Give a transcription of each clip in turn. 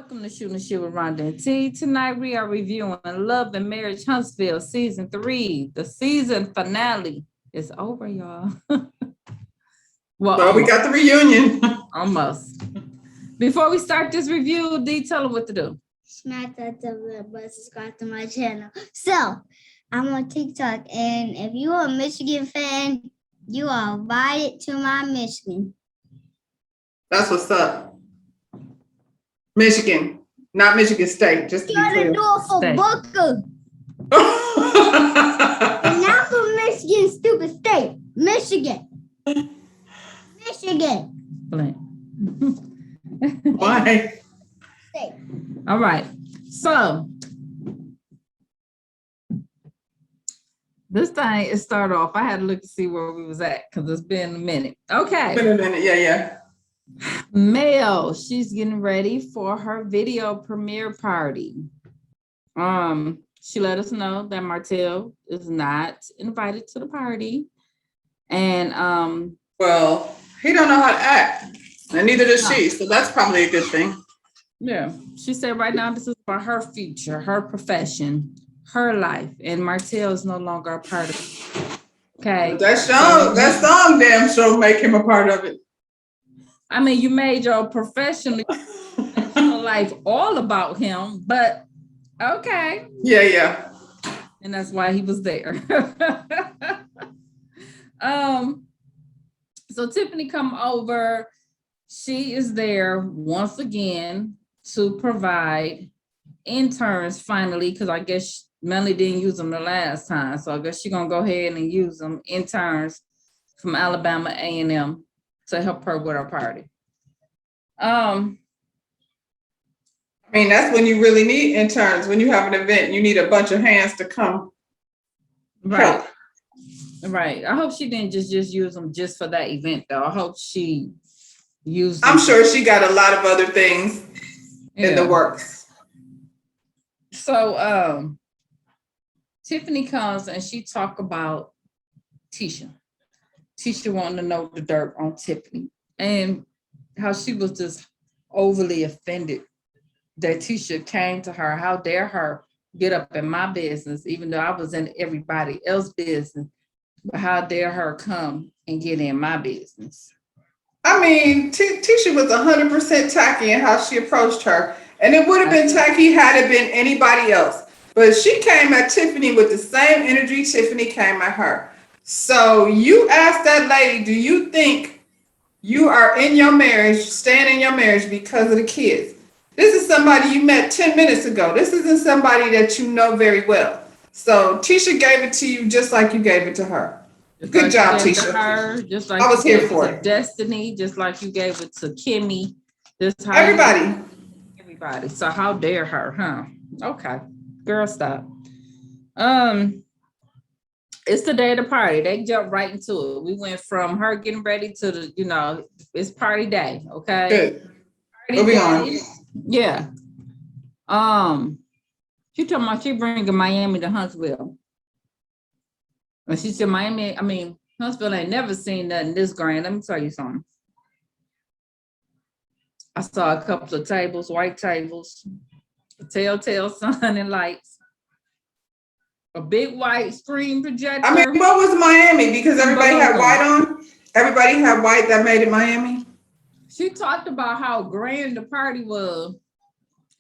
Welcome to Shooting Shit with Rhonda and T. Tonight we are reviewing Love and Marriage Huntsville Season 3. The season finale is over, y'all. Well, we got the reunion. Almost. Before we start this review, D, tell them what to do. Smack that red button, subscribe to my channel. So, I'm on TikTok, and if you are a Michigan fan, you are invited to my Michigan. That's what's up. Michigan, not Michigan State, just to be clear. You're the door for Booker. And not for Michigan, stupid state. Michigan. Why? State. All right. So, this thing, it started off, I had to look to see where we was at because it's been a minute. Okay. Been a minute, yeah. Mel, she's getting ready for her video premiere party. She let us know that Martell is not invited to the party. And well, he don't know how to act, and neither does she, so that's probably a good thing. Yeah, she said right now this is for her future, her profession, her life, and Martell is no longer a part of it. Okay. That song damn sure make him a part of it. I mean, you made your professional life all about him, but okay. Yeah. And that's why he was there. So Tiffany come over. She is there once again to provide interns finally, because I guess Melanie didn't use them the last time. So I guess she's going to go ahead and use them, interns from Alabama A&M. To help her with her party. I mean, that's when you really need interns. When you have an event, you need a bunch of hands to come. Right. Right. I hope she didn't just use them just for that event, though. I hope she used them. I'm sure she got a lot of other things in the works. So Tiffany comes and she talk about Tisha. Tisha wanted to know the dirt on Tiffany and how she was just overly offended that Tisha came to her. How dare her get up in my business, even though I was in everybody else's business, but how dare her come and get in my business? I mean, Tisha was 100% tacky in how she approached her. And it would have been tacky had it been anybody else. But she came at Tiffany with the same energy Tiffany came at her. So you ask that lady, do you think you are in your marriage, staying in your marriage because of the kids? This is somebody you met 10 minutes ago. This isn't somebody that you know very well. So Tisha gave it to you just like you gave it to her. Good job, Tisha. Just like I was here for it. Destiny, just like you gave it to Kimmy. Everybody. So how dare her, huh? Okay. Girl, stop. It's the day of the party. They jumped right into it. We went from her getting ready to the, it's party day. Okay. Good. Moving on. Yeah. She talking about she bringing Miami to Huntsville. And she said Huntsville ain't never seen nothing this grand. Let me tell you something. I saw a couple of tables, white tables, a telltale sun and lights. A big white screen projector. I mean, what was Miami? Because everybody had white on. Everybody had white that made it Miami. She talked about how grand the party was.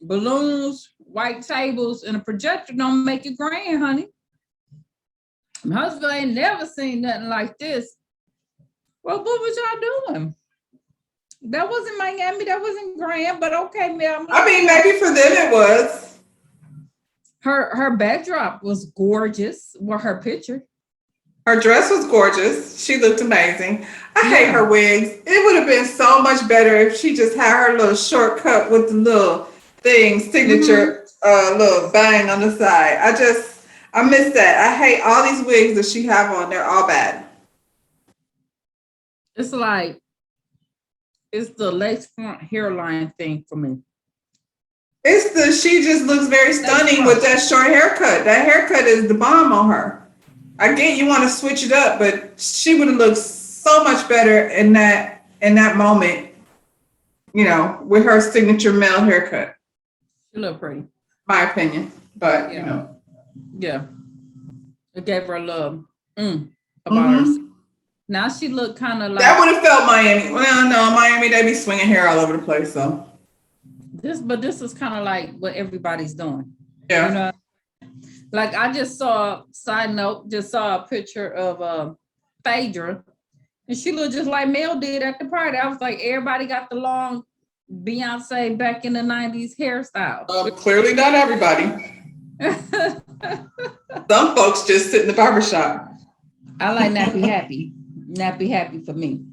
Balloons, white tables, and a projector don't make it grand, honey. Huntsville ain't never seen nothing like this. Well, what was y'all doing? That wasn't Miami. That wasn't grand, but okay, ma'am. I mean, maybe for them it was. Her backdrop was gorgeous. Well, her picture. Her dress was gorgeous. She looked amazing. I hate her wigs. It would have been so much better if she just had her little shortcut with the little thing, signature, little bang on the side. I miss that. I hate all these wigs that she have on. They're all bad. It's the lace front hairline thing for me. She just looks very stunning with that short haircut. That haircut is the bomb on her. I get you want to switch it up, but she would have looked so much better in that moment, with her signature male haircut. She looked pretty. My opinion, but Yeah. you know. Yeah. It gave her a little about her. Mhm. Now she looked kind of That like would have felt Miami. Well, no, Miami, they be swinging hair all over the place, so. this, but this is kind of like what everybody's doing. Yeah. You know, like I just saw, side note, just saw a picture of Phaedra, and she looked just like Mel did at the party. I was like, everybody got the long Beyonce back in the 90s hairstyle. Clearly not everybody. Some folks just sit in the barbershop. I like nappy happy. Nappy happy for me.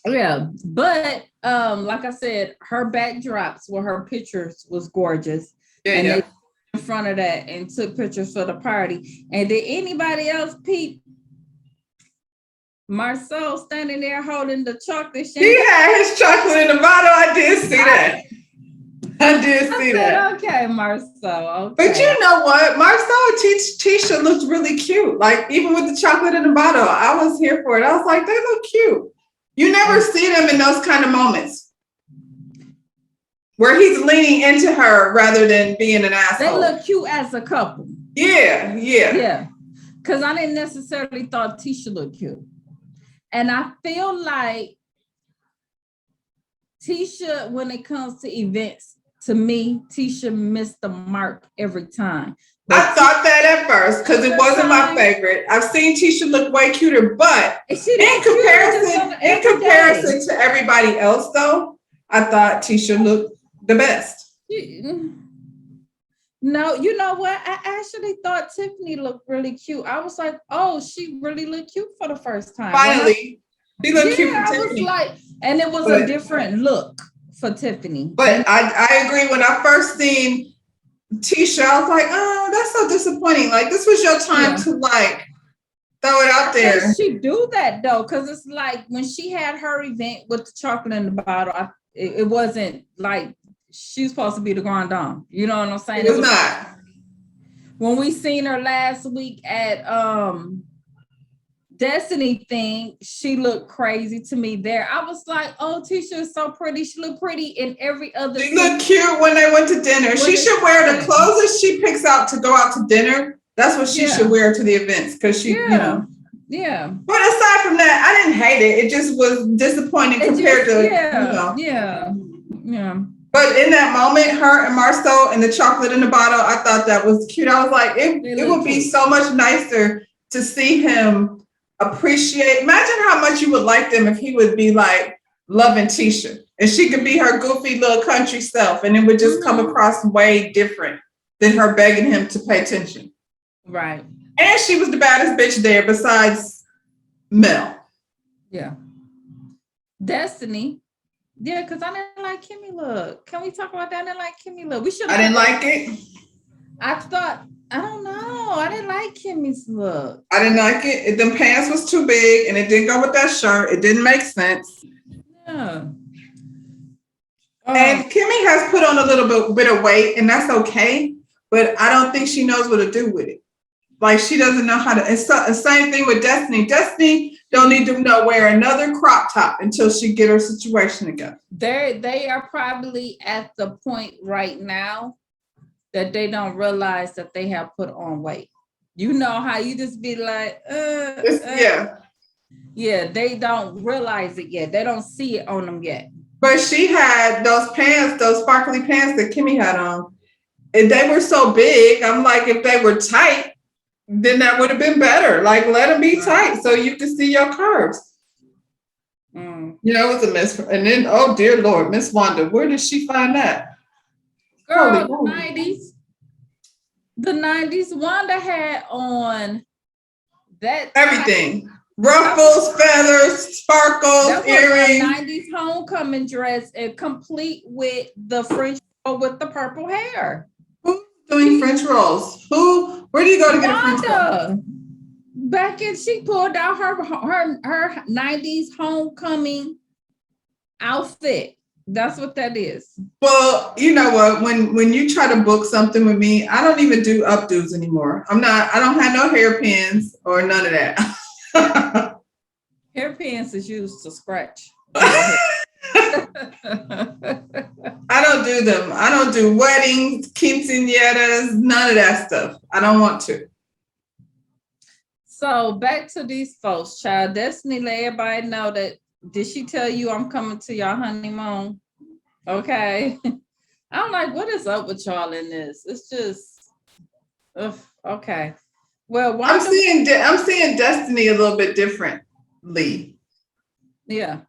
Yeah, but like I said, her backdrops with her pictures was gorgeous. And they in front of that and took pictures for the party. And did anybody else peep Marcel standing there holding the chocolate champagne? He had his chocolate in the bottle. I did see that. I did see that. Okay, Marcel. Okay. But you know what? Marcel and Tisha looked really cute. Like, even with the chocolate in the bottle, I was here for it. I was like, they look cute. You never see them in those kind of moments where he's leaning into her rather than being an asshole. They look cute as a couple. Yeah. Yeah. Because I didn't necessarily thought Tisha looked cute. And I feel like Tisha, when it comes to events, to me, Tisha missed the mark every time. But I thought that at first because it wasn't my favorite. I've seen Tisha look way cuter, but in comparison to everybody else, though, I thought Tisha looked the best. No, you know what? I actually thought Tiffany looked really cute. I was like, oh, she really looked cute for the first time. Finally, she looked cute for I Tiffany. was like, and it was a different look for Tiffany. But I agree. When I first seen Tisha, I was like, oh, that's so disappointing. Like, this was your time to like throw it out there. She do that though, because it's like when she had her event with the chocolate in the bottle, it wasn't like she was supposed to be the grand dame. You know what I'm saying? It was not. When we seen her last week at Destiny thing, she looked crazy to me there. I was like, oh, Tisha is so pretty. She looked pretty in every other. She looked cute when they went to dinner. She should wear the clothes that she picks out to go out to dinner. That's what she should wear to the events because she, you know. Yeah. But aside from that, I didn't hate it. It just was disappointing compared to, you know. Yeah. But in that moment, her and Marcel and the chocolate in the bottle, I thought that was cute. I was like, it would be so much nicer to see him appreciate. Imagine how much you would like them if he would be like loving Tisha and she could be her goofy little country self and it would just come across way different than her begging him to pay attention. Right. And she was the baddest bitch there besides Mel. Yeah. Destiny. Yeah, because I didn't like Kimmy look. Can we talk about that? I didn't like Kimmy look. I didn't like it. I thought, I don't know. I didn't like Kimmy's look. I didn't like it. Them pants was too big and it didn't go with that shirt. It didn't make sense. Yeah. And Kimmy has put on a little bit of weight and that's okay. But I don't think she knows what to do with it. Like she doesn't know how to. It's the same thing with Destiny. Destiny don't need to wear another crop top until she get her situation together. They are probably at the point right now that they don't realize that they have put on weight. You know how you just be like, yeah, they don't realize it yet. They don't see it on them yet. But she had those pants, those sparkly pants that Kimmy had on, and they were so big. I'm like, if they were tight, then that would have been better. Like, let them be tight so you can see your curves. You know, it was a miss. And then, oh dear Lord, Miss Wanda, where did she find that? Girl, the 90s. The 90s. Wanda had on that everything. Ruffles, feathers, sparkles, earrings. 90s homecoming dress and complete with the French roll with the purple hair. Who's doing French rolls? Where do you go to get a French roll? Back in, she pulled out her 90s homecoming outfit. That's what that is. Well, you know what? When you try to book something with me, I don't even do updos anymore. I don't have no hairpins or none of that. Hairpins is used to scratch. I do them. I don't do weddings, quinceañeras, none of that stuff. I don't want to. So back to these folks, child. Destiny let everybody know that. Did she tell you I'm coming to your honeymoon? Okay. I'm like, what is up with y'all in this? It's just, ugh, okay. Well, I'm seeing Destiny a little bit differently. Yeah.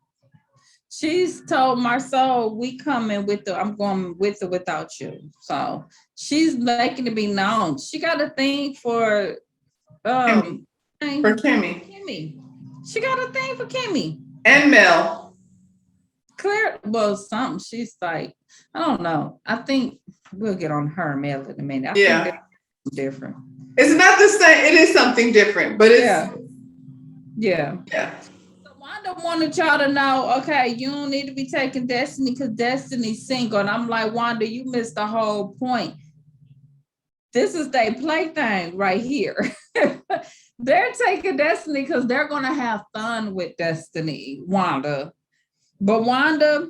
She's told Marcel, we coming with the, I'm going with or without you. So she's making it be known. She got a thing for Kimmy. Kimmy. She got a thing for Kimmy. And Mel. Claire, well, something. She's like, I don't know. I think we'll get on her mail in a minute. I think they're different. It's not the same. It is something different, but it's yeah. So Wanda wanted y'all to know, okay, you don't need to be taking Destiny because Destiny's single. And I'm like, Wanda, you missed the whole point. This is their plaything right here. They're taking Destiny because they're gonna have fun with Destiny, Wanda. But Wanda,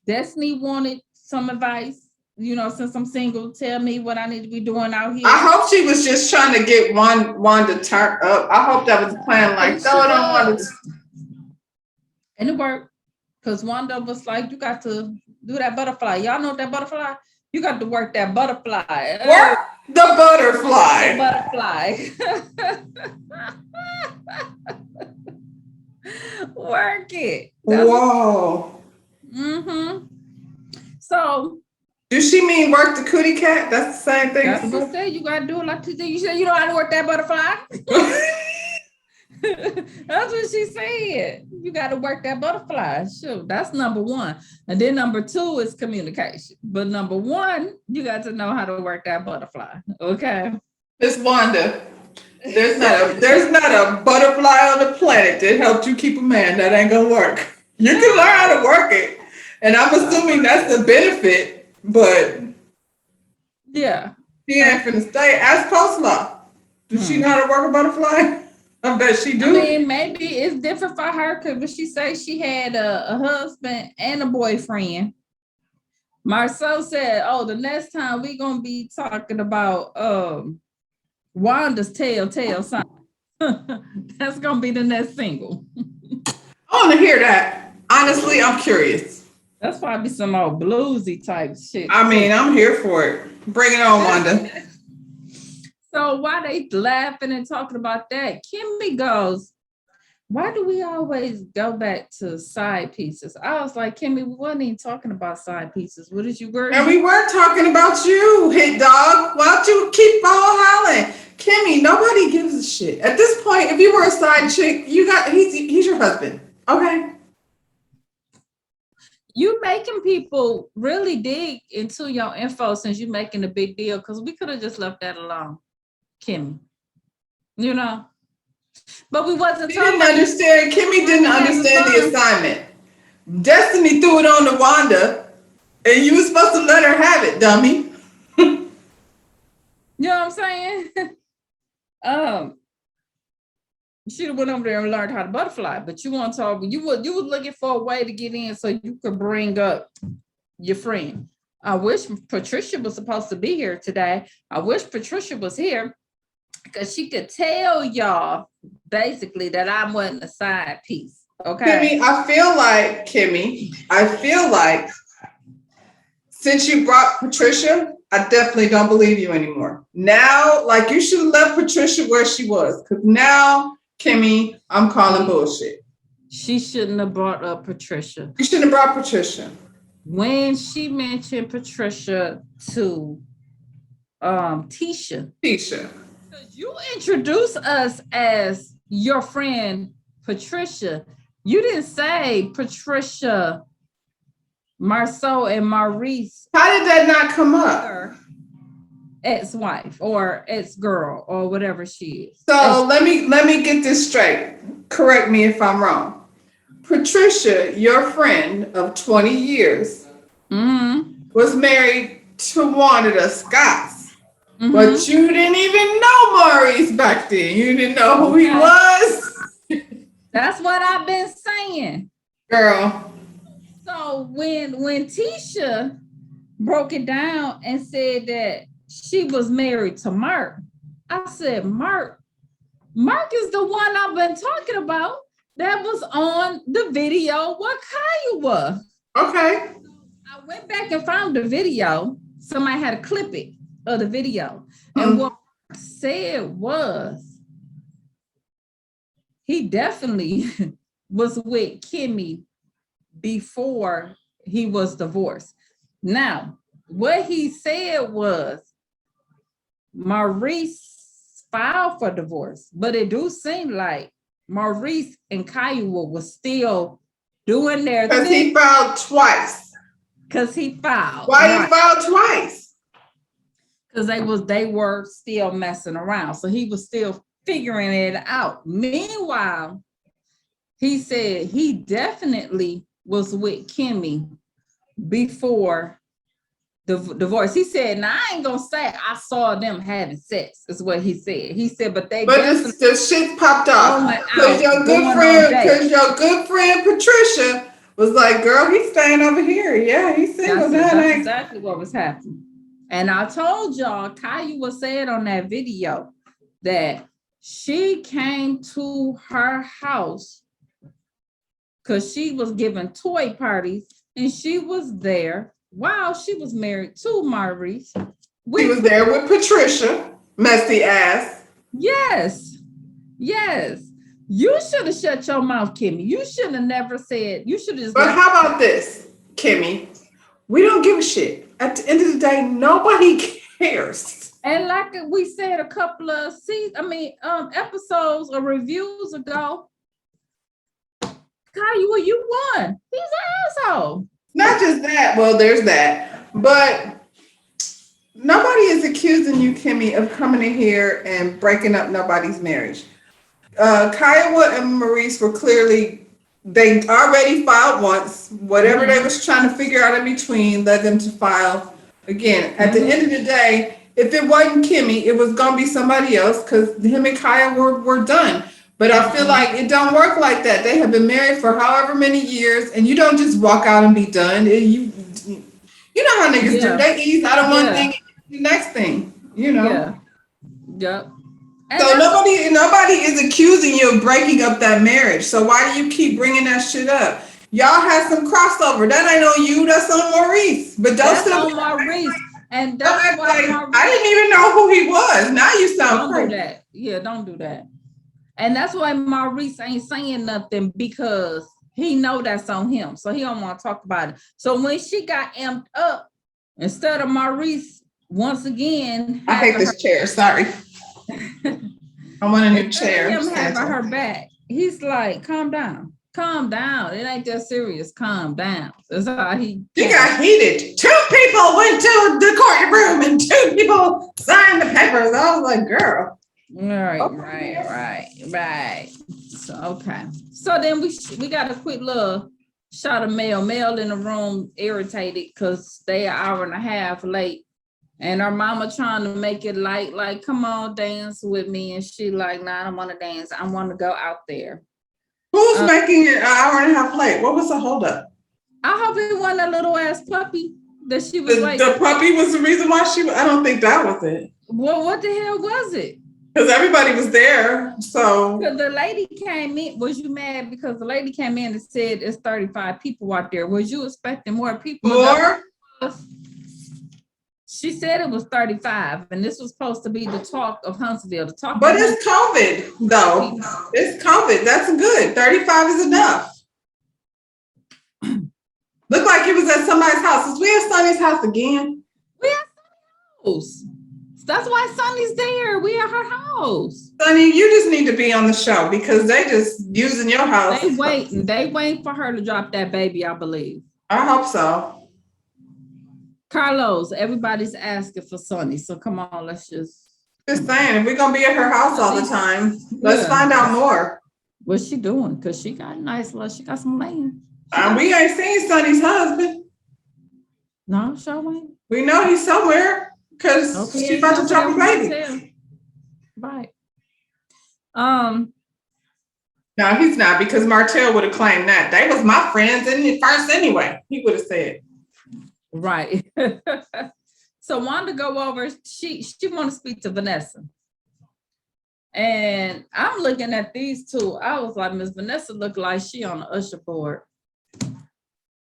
Destiny wanted some advice, you know, since I'm single, tell me what I need to be doing out here. I hope she was just trying to get Wanda turned up. I hope that was the plan. Like, no, I don't want to. And it worked. Because Wanda was like, you got to do that butterfly. Y'all know that butterfly? You got to work that butterfly. Work the butterfly. Work it. Whoa. Mm-hmm. So. Does she mean work the cootie cat? That's the same thing. That's what I said. You got to do it like you said. You know how to work that butterfly? That's what she said. You got to work that butterfly. Sure, that's number one. And then number two is communication. But number one, you got to know how to work that butterfly. Okay. Miss Wanda, there's not a butterfly on the planet that helped you keep a man. That ain't gonna work. You can learn how to work it, and I'm assuming that's the benefit. But yeah, she ain't finna stay. Ask Postlaw. Does she know how to work a butterfly? I bet she do. I mean, maybe it's different for her because she said she had a husband and a boyfriend. Marcel said, "Oh, the next time we gonna be talking about Wanda's telltale sign. That's gonna be the next single." I want to hear that. Honestly, I'm curious. That's probably some old bluesy type shit. I mean, I'm here for it. Bring it on, Wanda. So while they laughing and talking about that, Kimmy goes, why do we always go back to side pieces? I was like, Kimmy, we wasn't even talking about side pieces. What did you worry? And we were talking about you, hit dog. Why don't you keep on hollering? Kimmy, nobody gives a shit. At this point, if you were a side chick, he's your husband. Okay. You making people really dig into your info since you're making a big deal, because we could have just left that alone, Kimmy. You know? But we wasn't talking. Kimmy didn't understand the assignment. Destiny threw it on to Wanda, and you were supposed to let her have it, dummy. You know what I'm saying? Should have went over there and learned how to butterfly, but you want to talk. You was looking for a way to get in so you could bring up your friend. I wish Patricia was supposed to be here today. I wish Patricia was here because she could tell y'all basically that I wasn't a side piece. Okay. Kimmy, I feel like since you brought Patricia, I definitely don't believe you anymore. Now, like, you should have left Patricia where she was, because now, Kimmy, I'm calling bullshit. She shouldn't have brought up Patricia. You shouldn't have brought Patricia. When she mentioned Patricia to Tisha. You introduced us as your friend Patricia. You didn't say Patricia, Marceau, and Maurice. How did that not come up? Ex-wife or ex-girl or whatever she is. So let me get this straight. Correct me if I'm wrong. Patricia, your friend of 20 years, was married to one of the Scotts. But you didn't even know Maurice back then. You didn't know who he was. That's what I've been saying. Girl. So when Tisha broke it down and said that she was married to Mark. I said, Mark is the one I've been talking about that was on the video what Kaya was. Okay. I went back and found the video. Somebody had to clip it of the video. And what Mark said was, he definitely was with Kimmy before he was divorced. Now, what he said was Maurice filed for divorce, but it do seem like Maurice and Kiowa was still doing their thing. Because he filed twice. Because he filed. Why he filed twice? Because they were still messing around. So he was still figuring it out. Meanwhile, he said he definitely was with Kimmy before the divorce. He said, now I ain't gonna say I saw them having sex, is what he said. He said, but the shit popped off. Because your good friend Patricia was like, girl, he's staying over here. Yeah, he's single. That's exactly what was happening. And I told y'all, Kaya was saying on that video that she came to her house because she was giving toy parties, and she was there while she was married to Maurice. She was there with Patricia, messy ass. Yes. You should have shut your mouth, Kimmy. You should have never said, you should have. But how about this, Kimmy? We don't give a shit. At the end of the day, nobody cares. And like we said a couple of episodes or reviews ago, Kaya, you won. He's an asshole. Not just that. Well, there's that. But nobody is accusing you, Kimmy, of coming in here and breaking up nobody's marriage. Kiowa and Maurice were clearly, they already filed once. Whatever they was trying to figure out in between led them to file again. At the end of the day, if it wasn't Kimmy, it was going to be somebody else because him and Kaya were done. But I feel like it don't work like that. They have been married for however many years, and you don't just walk out and be done. You know how niggas do. They ease out of one thing and the next thing, you know. Yep. So nobody is accusing you of breaking up that marriage. So why do you keep bringing that shit up? Y'all had some crossover. That ain't on you. That's on Maurice. But that's on Maurice. And that's why Maurice, I didn't even know who he was. Now you sound crazy. Don't do that. Yeah, don't do that. And that's why Maurice ain't saying nothing, because he know that's on him. So he don't want to talk about it. So when she got amped up, instead of Maurice once again, I hate this chair. Sorry. I want a new chair. Him having her back. He's like, calm down. Calm down. It ain't that serious. Calm down. That's how he got heated. 2 people went to the courtroom and 2 people signed the papers. I was like, girl. Right. So, okay. So then we got a quick little shot of Mel. Mel in the room irritated because they an hour and a half late. And her mama trying to make it light, like, come on, dance with me. And she like, nah, I don't want to dance. I want to go out there. Who's making it an hour and a half late? What was the holdup? I hope it wasn't a little ass puppy that she was like. The puppy was the reason why I don't think that was it. Well, what the hell was it? Because everybody was there, so. Because the lady came in, was you mad because the lady came in and said it's 35 people out there? Was you expecting more people? More? She said it was 35, and this was supposed to be the talk of Huntsville. But it's COVID, though. It's COVID. That's good. 35 is enough. Looked like it was at somebody's house. Is we at Sonny's house again? We at Sonny's house. That's why Sonny's there. We at her house. Sonny, you just need to be on the show because they just using your house. They waiting for her to drop that baby, I believe. I hope so. Carlos, everybody's asking for Sonny, so come on, let's just saying, if we're gonna be at her house all the time, let's find out more. What's she doing? Because she got she got some land. We ain't seen Sonny's husband. No, sure ain't. We know he's somewhere because she's about to drop a baby. Right. No, he's not, because Martell would have claimed that. They was my friends in the first anyway. He would have said. Right. So Wanda go over, she want to speak to Vanessa. And I'm looking at these two. I was like, Miss Vanessa look like she on the usher board.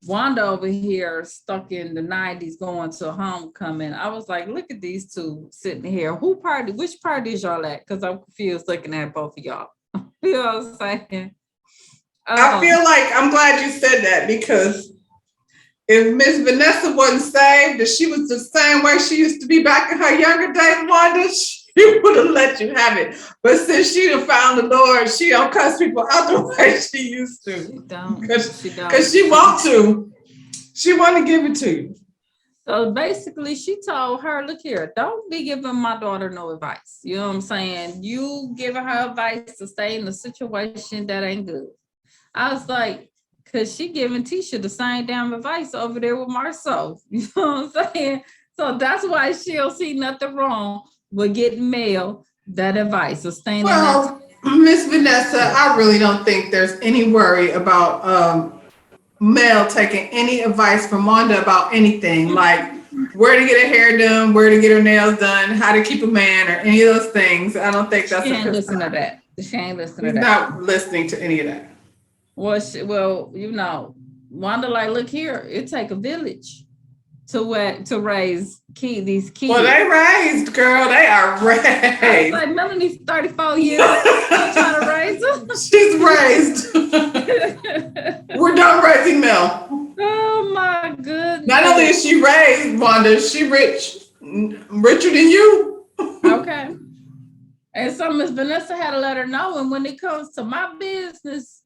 Wanda over here stuck in the 90s going to homecoming. I was like, look at these two sitting here. Which party is y'all at? Because I'm confused looking at both of y'all. You know what I'm saying? I feel like I'm glad you said that, because if Miss Vanessa wasn't saved, if she was the same way she used to be back in her younger days, Wanda, she would have let you have it. But since she done found the Lord, she don't cuss people out the way she used to. She don't. Because she want to. She want to give it to you. So basically, she told her, look here, don't be giving my daughter no advice. You know what I'm saying? You giving her advice to stay in a situation that ain't good. I was like, because she giving Tisha the same damn advice over there with Marceau. You know what I'm saying? So that's why she'll see nothing wrong with getting Mel that advice of staying in that. Miss Vanessa, I really don't think there's any worry about Mel taking any advice from Wanda about anything, like where to get her hair done, where to get her nails done, how to keep a man, or any of those things. I don't think that's She ain't listen to that. She ain't listen to that. Not listening to any of that. Well, you know, Wanda like, look here, it take a village to raise these kids. Well, they raised, girl. They are raised. Like Melanie's 34 years old, still trying to raise them. She's raised. We're done raising Mel. Oh my goodness. Not only is she raised, Wanda, she richer than you. Okay. And so Miss Vanessa had to let her know. And when it comes to my business,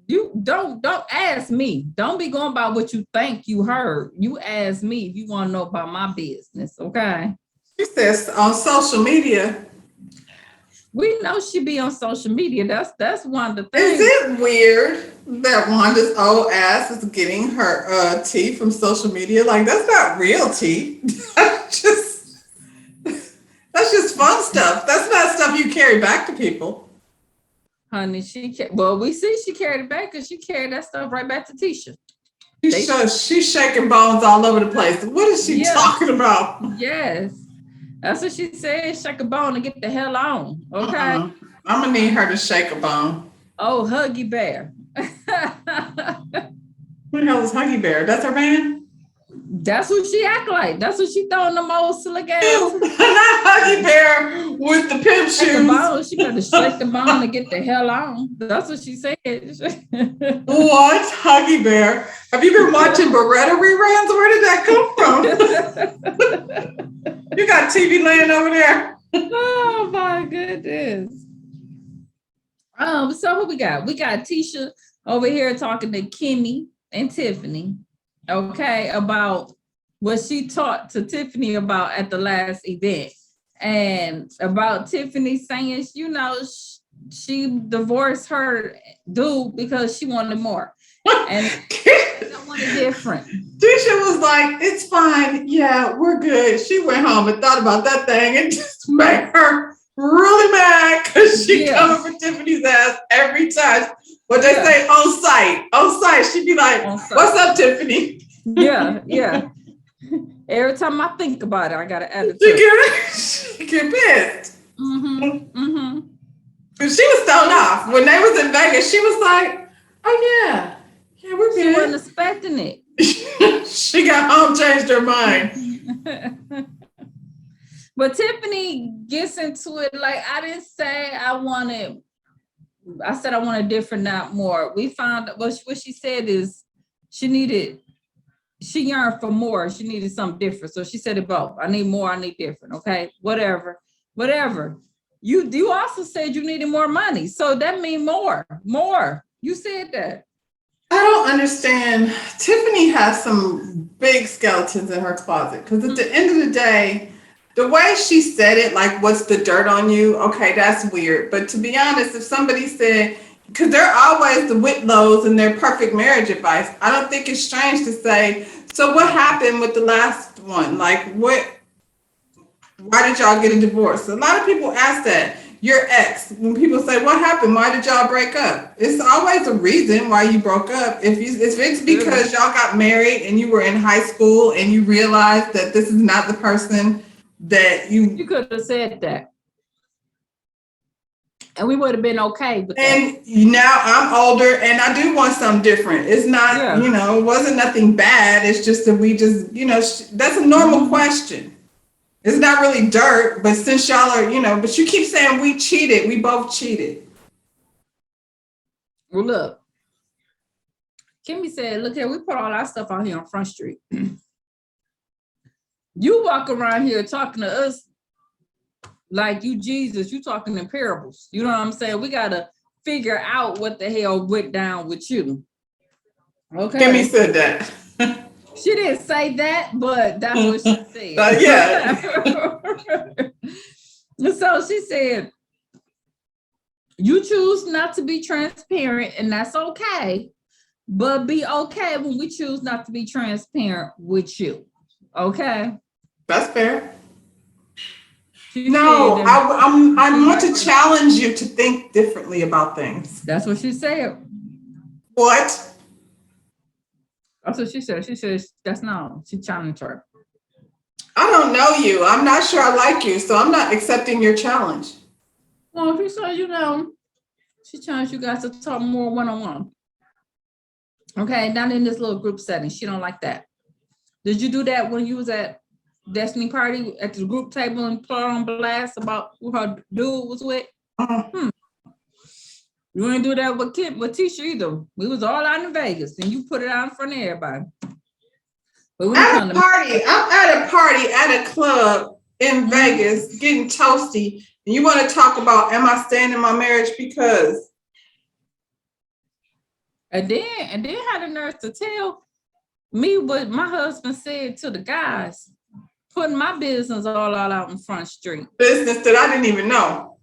you don't ask me. Don't be going by what you think you heard. You ask me if you want to know about my business, okay? She says on social media. We know she be on social media. That's one of the things. Is it weird that Wanda's old ass is getting her tea from social media? Like, that's not real tea. That's just fun stuff. That's not stuff you carry back to people. Honey, we see she carried it back because she carried that stuff right back to Tisha. She's shaking bones all over the place. What is she talking about? Yes. That's what she said. Shake a bone and get the hell on. Okay. I'm gonna need her to shake a bone. Oh, Huggy Bear. Who the hell is Huggy Bear? That's her man? That's what she act like. That's what she throwing them old slick ass. Not Huggy Bear with the pimp shoes. She better shake the bone and get the hell on. That's what she said. What? Huggy Bear? Have you been watching Beretta reruns? Where did that come from? You got TV laying over there. Oh my goodness. So who we got? We got Tisha over here talking to Kimmy and Tiffany. Okay, about what she talked to Tiffany about at the last event, and about Tiffany saying, you know, she divorced her dude because she wanted more, and I wanted different. Tisha was like, "It's fine, yeah, we're good." She went home and thought about that thing, and just made her really mad because she coming for Tiffany's ass every time. What they say on site, she'd be like, "What's up, Tiffany?" Yeah. Every time I think about it, I got to add it. She get pissed. Mm-hmm. She was thrown off when they was in Vegas. She was like, "Oh yeah, we're good." She wasn't expecting it. She got home, changed her mind. But Tiffany gets into it like, I didn't say I said I wanted different, not more. We found what she said is she yearned for more. She needed something different. So she said it both. I need more, I need different. Okay, whatever. You also said you needed more money. So that means more. You said that. I don't understand. Tiffany has some big skeletons in her closet because at the end of the day, the way she said it, like, what's the dirt on you? Okay, that's weird. But to be honest, if somebody said, because they're always the Whitlows and their perfect marriage advice, I don't think it's strange to say, so what happened with the last one? Like, why did y'all get a divorce? A lot of people ask that. your ex, when people say, what happened? Why did y'all break up? It's always a reason why you broke up. If it's because y'all got married and you were in high school and you realized that this is not the person that You could have said that. And we would have been okay with that. And now I'm older and I do want something different. It's not, it wasn't nothing bad. It's just that we just, that's a normal question. It's not really dirt, but since y'all are, but you keep saying we cheated. We both cheated. Well, look, Kimmy said, look here, we put all our stuff out here on Front Street. You walk around here talking to us like you Jesus, you talking in parables. You know what I'm saying? We got to figure out what the hell went down with you. Okay. Kimmy said that. She didn't say that, but that's what she said. Yeah. So she said, you choose not to be transparent, and that's okay. But be okay when we choose not to be transparent with you. Okay? That's fair. No, I want to challenge you to think differently about things. That's what she said. What? That's what she said. She said that's no. She challenged her. I don't know you. I'm not sure I like you, so I'm not accepting your challenge. Well, she said, she challenged you guys to talk more one-on-one. Okay, not in this little group setting. She don't like that. Did you do that when you was at Destiny party at the group table and put on blast about who her dude was with? You ain't do that with Tisha either. We was all out in Vegas and you put it out in front of everybody. But I'm at a party at a club in Vegas getting toasty, and you want to talk about am I staying in my marriage because? And then had the nerve to tell me what my husband said to the guys. Putting my business all out in Front Street. Business that I didn't even know.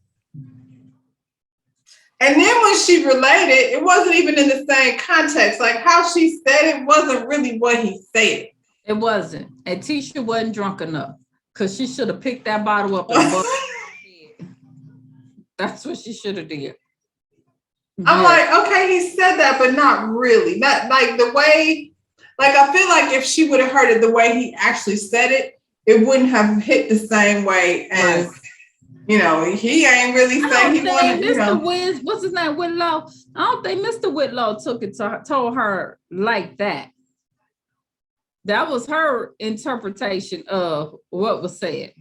And then when she related, it wasn't even in the same context. Like how she said it wasn't really what he said. It wasn't. And Tisha wasn't drunk enough because she should have picked that bottle up and bumped her head. That's what she should have did. I'm like, okay, he said that, but not really. Not like the way, like I feel like if she would have heard it the way he actually said it, it wouldn't have hit the same way as, he ain't really saying he wanted, Mr. What's his name, Whitlow? I don't think Mr. Whitlow told her like that. That was her interpretation of what was said.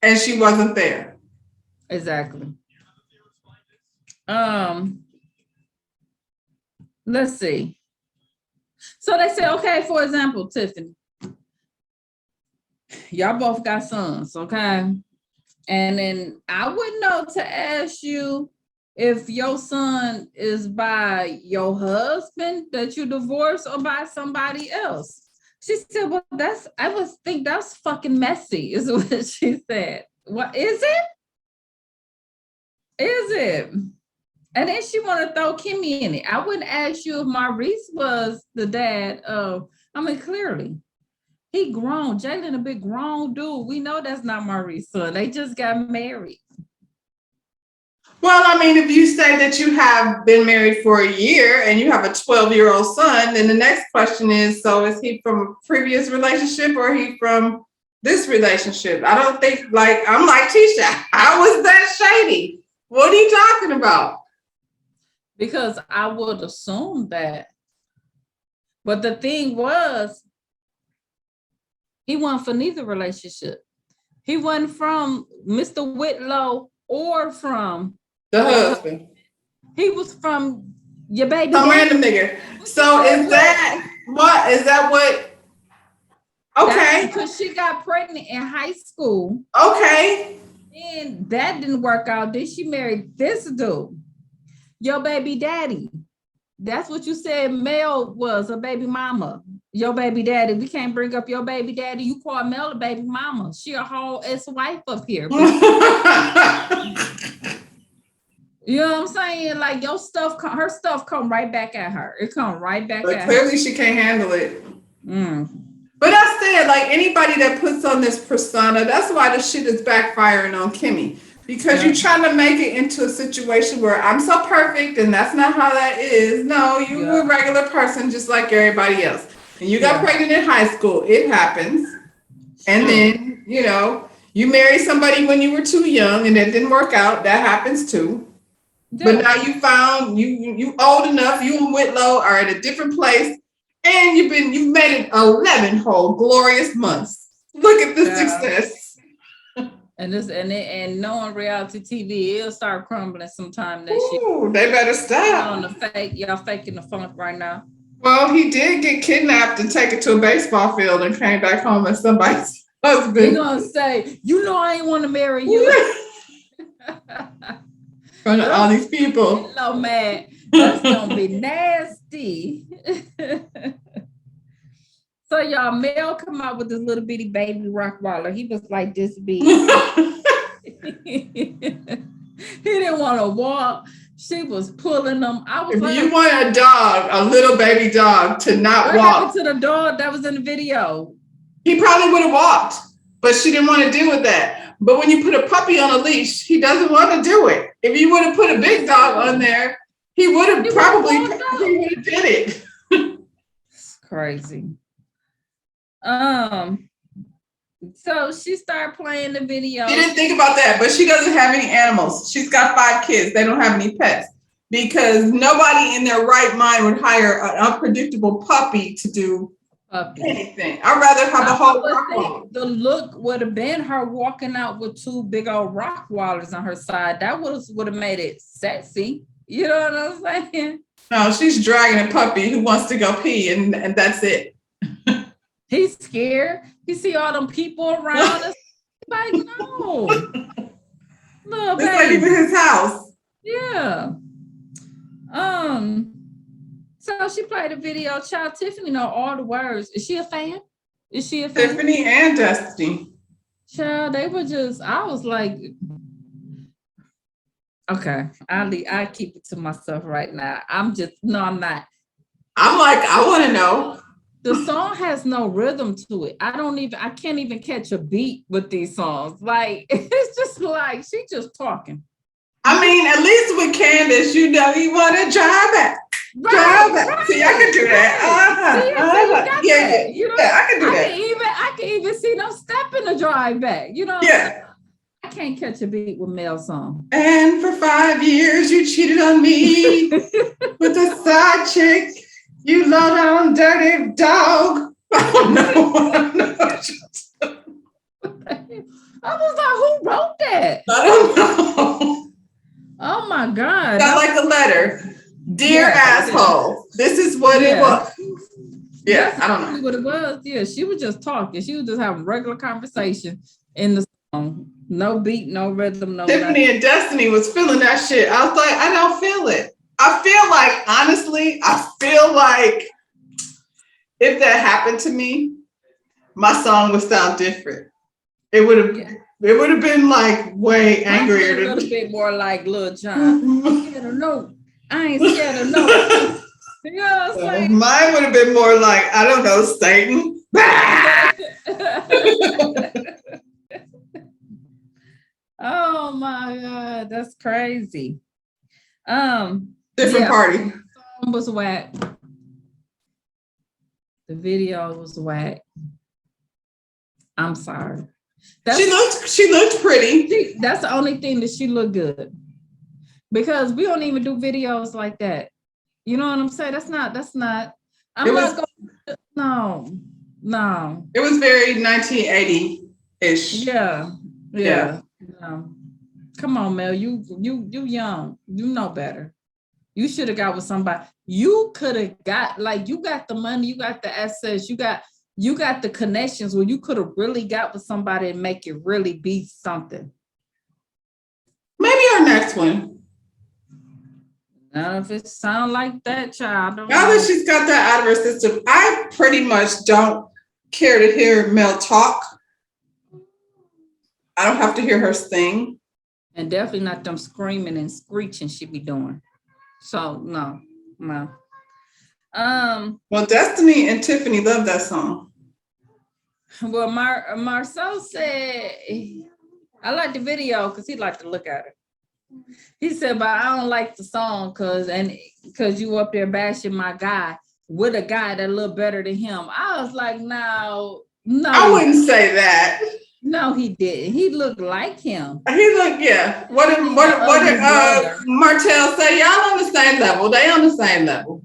And she wasn't there. Exactly. Let's see. So they said, okay, for example, Tiffany, y'all both got sons, okay? And then I wouldn't know to ask you if your son is by your husband that you divorced or by somebody else. She said, well, I think that's fucking messy, is what she said. What is it? Is it? And then she want to throw Kimmy in it. I wouldn't ask you if Maurice was the dad of, clearly. He grown. Jalen a big grown dude. We know that's not Maurice's son. They just got married. Well, if you say that you have been married for a year and you have a 12-year-old son, then the next question is, so is he from a previous relationship or he from this relationship? I don't think, I'm like Tisha, how was that shady? What are you talking about? Because I would assume that. But the thing was, he wasn't for neither relationship. He wasn't from Mr. Whitlow or from the husband. He was from your baby. Some random nigga. So is that what? Okay. Because she got pregnant in high school. Okay. And that didn't work out. Then she married this dude, your baby daddy. That's what you said Mel was, a baby mama. Your baby daddy. We can't bring up your baby daddy. You call Mel a baby mama. She a whole ex-wife up here. You know what I'm saying? Like your stuff, her stuff come right back at her. It come right back at her. Clearly she can't handle it. But I said, like anybody that puts on this persona, that's why the shit is backfiring on Kimmy. Because you're trying to make it into a situation where I'm so perfect and that's not how that is. No, you're a regular person just like everybody else. And you got pregnant in high school. It happens. And then, you marry somebody when you were too young and it didn't work out. That happens too. But now you found you old enough, you and Whitlow are at a different place, and you've made it 11 whole glorious months. Look at the success. And knowing reality TV, it'll start crumbling sometime next year. Ooh, they better stop. On the fake, y'all faking the funk right now. Well, he did get kidnapped and taken to a baseball field and came back home as somebody's husband. He's gonna say, I ain't want to marry you. In front of all these people. Hello, man. That's gonna be nasty. So y'all, Mel come out with this little bitty baby Rockwaller. He was like this big. He didn't want to walk. She was pulling him. If you want a dog, a little baby dog, to not what walk. What happened to the dog that was in the video? He probably would have walked, but she didn't want to deal with that. But when you put a puppy on a leash, he doesn't want to do it. If you would have put a big dog on there, he would have probably did it. It's crazy. So she started playing the video. She didn't think about that, but she doesn't have any animals. She's got 5 kids. They don't have any pets because nobody in their right mind would hire an unpredictable puppy to do anything. I'd rather have a whole rock. The look would have been her walking out with 2 big old rock wallers on her side. That would have made it sexy. You know what I'm saying? No, she's dragging a puppy who wants to go pee, and that's it. He's scared. You see all them people around us. Like, no. Little it's like even his house. Yeah. So she played a video. Child Tiffany know all the words. Is she a fan? Tiffany and Destiny. Child, they were just, I was like, okay, I keep it to myself right now. I'm not. I'm like, I want to know. The song has no rhythm to it. I can't even catch a beat with these songs. Like, it's just like, she just talking. I mean, at least with Candace, you want to drive it. Right. See, I can do that. Yeah. You know, I can do that. I can even see them step in the drive back. You know? Yeah. I can't catch a beat with Mel's song. And for 5 years, you cheated on me with a side chick. You low down dirty dog. I don't know. I was like, who wrote that? I don't know. Oh my God. Got like a letter. Dear asshole. This is what it was. Yeah, that's I don't know what it was. Yeah, she was just talking. She was just having regular conversation in the song. No beat, no rhythm, no Tiffany nothing. and Destiny was feeling that shit. I was like, I don't feel it. I feel like, honestly, if that happened to me, my song would sound different. It would have been like way angrier. A little bit more like Lil Jon. I'm scared of no. I ain't scared of no. You know what I'm saying? Mine would have been more like, I don't know, Satan. Oh my God, that's crazy. Different party. The song was whack. The video was whack. I'm sorry. She looked pretty. That's the only thing that she looked good. Because we don't even do videos like that. You know what I'm saying? That's not. No. It was very 1980-ish. Yeah. No. Come on, Mel. You young. You know better. You should have got with somebody. You could have got, like, you got the money, you got the assets, you got the connections where you could have really got with somebody and make it really be something. Maybe our next one. Now, if it sound like that, child. Now that she's got that out of her system, I pretty much don't care to hear Mel talk. I don't have to hear her sing. And definitely not them screaming and screeching she be doing. So, no. Well, Destiny and Tiffany love that song. Well, Marcel said I like the video because he liked to look at it. He said, but I don't like the song because you up there bashing my guy with a guy that look better than him. I was like, no, I wouldn't say that. no, he didn't. He looked like him. He looked, yeah. What did Martell say? Y'all on the same level. They on the same level.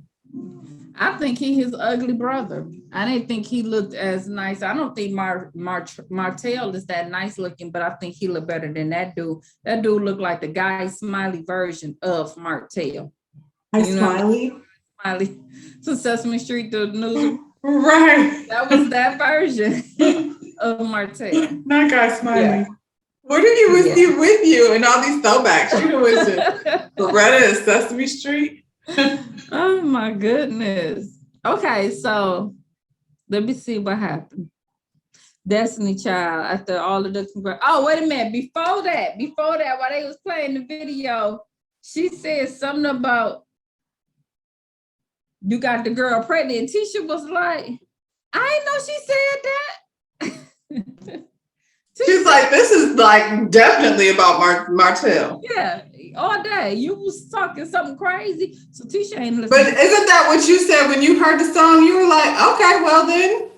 I think he his ugly brother. I didn't think he looked as nice. I don't think Martell is that nice looking, but I think he looked better than that dude. That dude looked like the Guy Smiley version of Martell. Smiley? Smiley. So Sesame Street, the news. Right. That was that version of Martell. Not Guy Smiley. Yeah. What did he with you and all these throwbacks? You know, was it Loretta and Sesame Street? Oh my goodness. Okay, so let me see what happened. Destiny Child, after all of the oh, wait a minute. Before that, while they was playing the video, she said something about you got the girl pregnant. And Tisha was like, I didn't know she said that. She's like, this is like definitely about Martell. Yeah, all day. You was talking something crazy. So Tisha ain't listening. But isn't that what you said when you heard the song? You were like, okay, well then.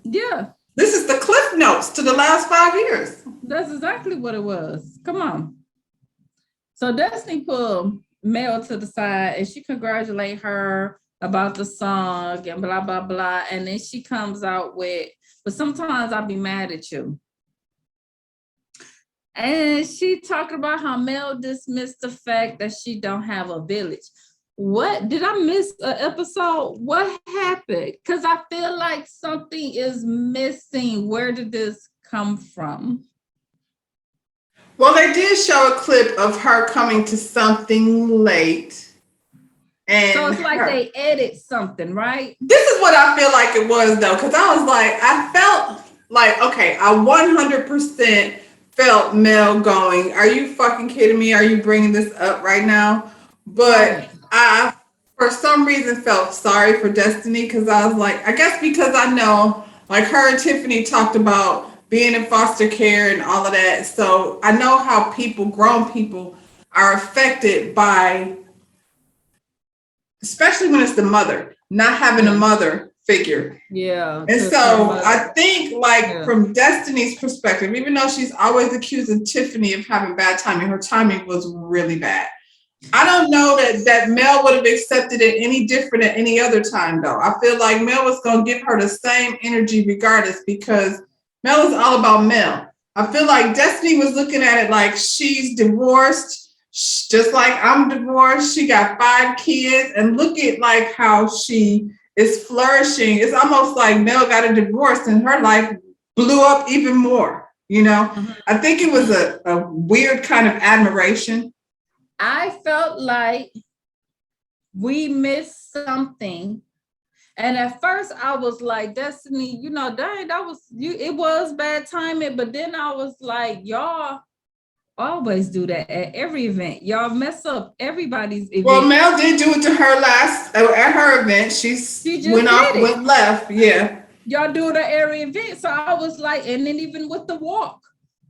Yeah. This is the Cliff Notes to the last 5 years. That's exactly what it was. Come on. So Destiny pulled Mel to the side and she congratulated her about the song and blah, blah, blah. And then she comes out with, but sometimes I'll be mad at you. And she talking about how Mel dismissed the fact that she don't have a village. What? Did I miss an episode? What happened? Because I feel like something is missing. Where did this come from? Well, they did show a clip of her coming to something late. And so it's like they edit something, right? This is what I feel like it was, though, because I felt like, okay, I 100% felt Mel going, are you fucking kidding me? Are you bringing this up right now? But I, for some reason, felt sorry for Destiny because I was like, I guess because I know, like her and Tiffany talked about being in foster care and all of that. So I know how grown people are affected by, especially when it's the mother, not having a mother figure. Yeah. And so I think from Destiny's perspective, even though she's always accusing Tiffany of having bad timing, her timing was really bad. I don't know that Mel would have accepted it any different at any other time, though. I feel like Mel was going to give her the same energy regardless because Mel is all about Mel. I feel like Destiny was looking at it like she's divorced, just like I'm divorced. She got 5 kids and look at like how she is flourishing. It's almost like Mel got a divorce and her life blew up even more, you know? Mm-hmm. I think it was a weird kind of admiration. I felt like we missed something. And at first I was like, Destiny, you know, dang, that was you. It was bad timing. But then I was like, y'all always do that at every event. Y'all mess up everybody's event. Well, Mel did do it to her at her event. She went left. Yeah. Y'all do it at every event. So I was like, and then even with the walk.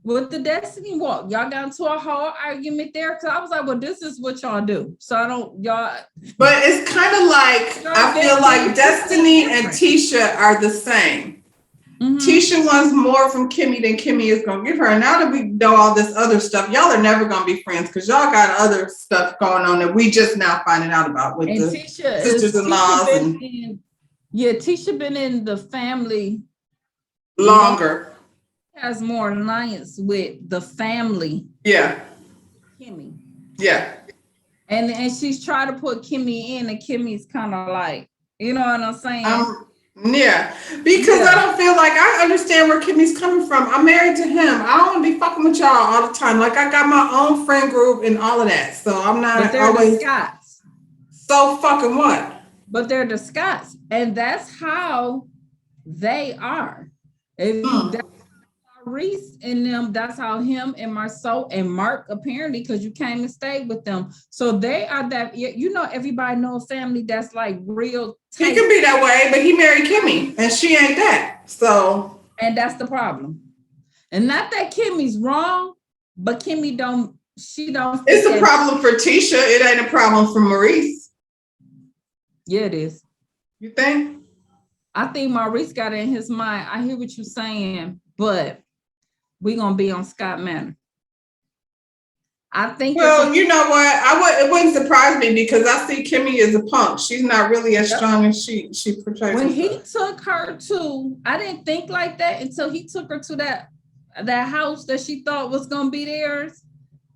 With the Destiny walk, y'all got into a whole argument there because I was like, well, this is what y'all do. So I don't, y'all. But it's kind of like, I feel like Destiny and Tisha are the same. Mm-hmm. Tisha wants more from Kimmy than Kimmy is going to give her. And now that we know all this other stuff, y'all are never going to be friends because y'all got other stuff going on that we just now finding out about with the sisters-in-laws. Tisha been in the family longer. Has more alliance with the family. Yeah. Kimmy. Yeah. And she's trying to put Kimmy in, and Kimmy's kind of like, you know what I'm saying? Yeah. Because I don't feel like I understand where Kimmy's coming from. I'm married to him. I don't want to be fucking with y'all all the time. Like I got my own friend group and all of that. So I'm not always the Scots. So fucking what? But they're the Scots. And that's how they are. Reese and them, that's how him and Marceau and Mark apparently, because you came and stayed with them. So they are that, you know, everybody knows family that's like real. He can be that way, but he married Kimmy and she ain't that. So. And that's the problem. And not that Kimmy's wrong, but Kimmy don't. It's a problem for Tisha. It ain't a problem for Maurice. Yeah, it is. You think? I think Maurice got it in his mind. I hear what you're saying, but we're gonna be on Scott Manor. I think. Well, you know what? It wouldn't surprise me because I see Kimmy as a punk. She's not really as strong as she portrays. When he took her to, I didn't think like that until he took her to that house that she thought was gonna be theirs,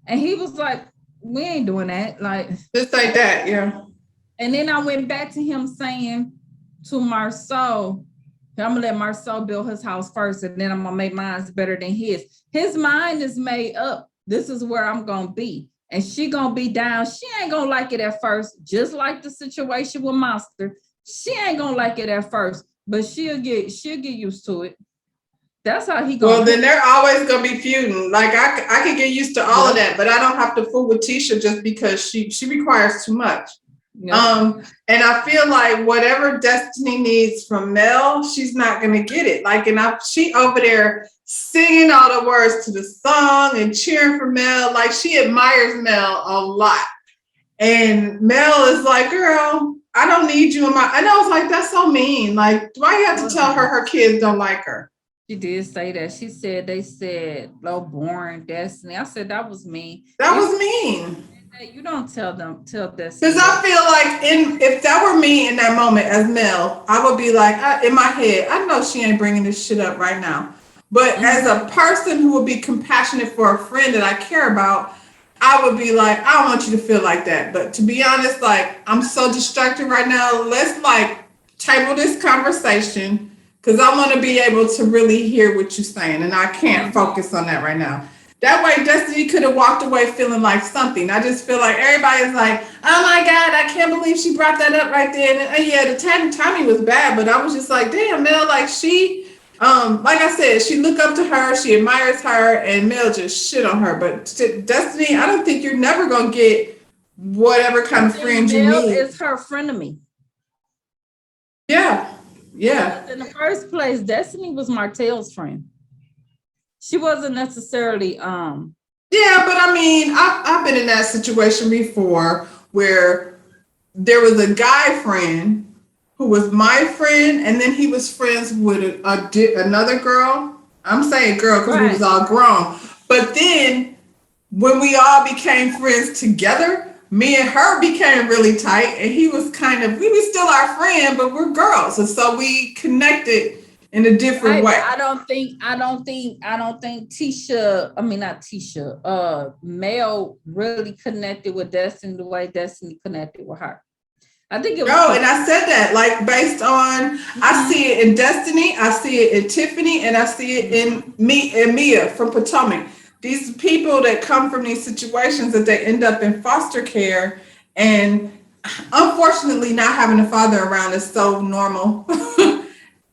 and he was like, "We ain't doing that." Like just like that, yeah. And then I went back to him saying to Marceau, I'm gonna let Marceau build his house first, and then I'm gonna make mine better than his. His mind is made up. This is where I'm gonna be, and she gonna be down. She ain't gonna like it at first, just like the situation with Monster. She ain't gonna like it at first, but she'll get used to it. That's how he goes. Well, then they're always gonna be feuding. Like I could get used to all of that, but I don't have to fool with Tisha just because she requires too much. And I feel like whatever Destiny needs from Mel, she's not gonna get it. Like, she over there singing all the words to the song and cheering for Mel. Like, she admires Mel a lot. And Mel is like, girl, I don't need you in my. And I was like, that's so mean. Like, why you have to tell her kids don't like her? She did say that. She said they said low born Destiny. I said that was mean. That was mean. You don't tell Destiny. Because I feel like if that were me in that moment as Mel, I would be like, in my head, I know she ain't bringing this shit up right now. But as a person who would be compassionate for a friend that I care about, I would be like, I don't want you to feel like that. But to be honest, like, I'm so distracted right now. Let's like table this conversation because I want to be able to really hear what you're saying. And I can't focus on that right now. That way, Destiny could have walked away feeling like something. I just feel like everybody's like, oh my God, I can't believe she brought that up right there. And yeah, the timing was bad, but I was just like, damn, Mel, like she, like I said, she look up to her, she admires her, and Mel just shit on her. But Destiny, I don't think you're never gonna get whatever kind of friend you Mel need. is her frenemy. Yeah. In the first place, Destiny was Martell's friend. She wasn't necessarily Yeah, but I mean, I've been in that situation before where there was a guy friend who was my friend, and then he was friends with another girl. I'm saying girl because we was all grown. But then when we all became friends together, me and her became really tight, and he was we were still our friend, but we're girls, and so we connected in a different way. I don't think Tisha, I mean not Tisha, Mel really connected with Destiny the way Destiny connected with her. I think it was and I said that like based on I see it in Destiny, I see it in Tiffany, and I see it in Mia from Potomac. These people that come from these situations that they end up in foster care, and unfortunately not having a father around is so normal.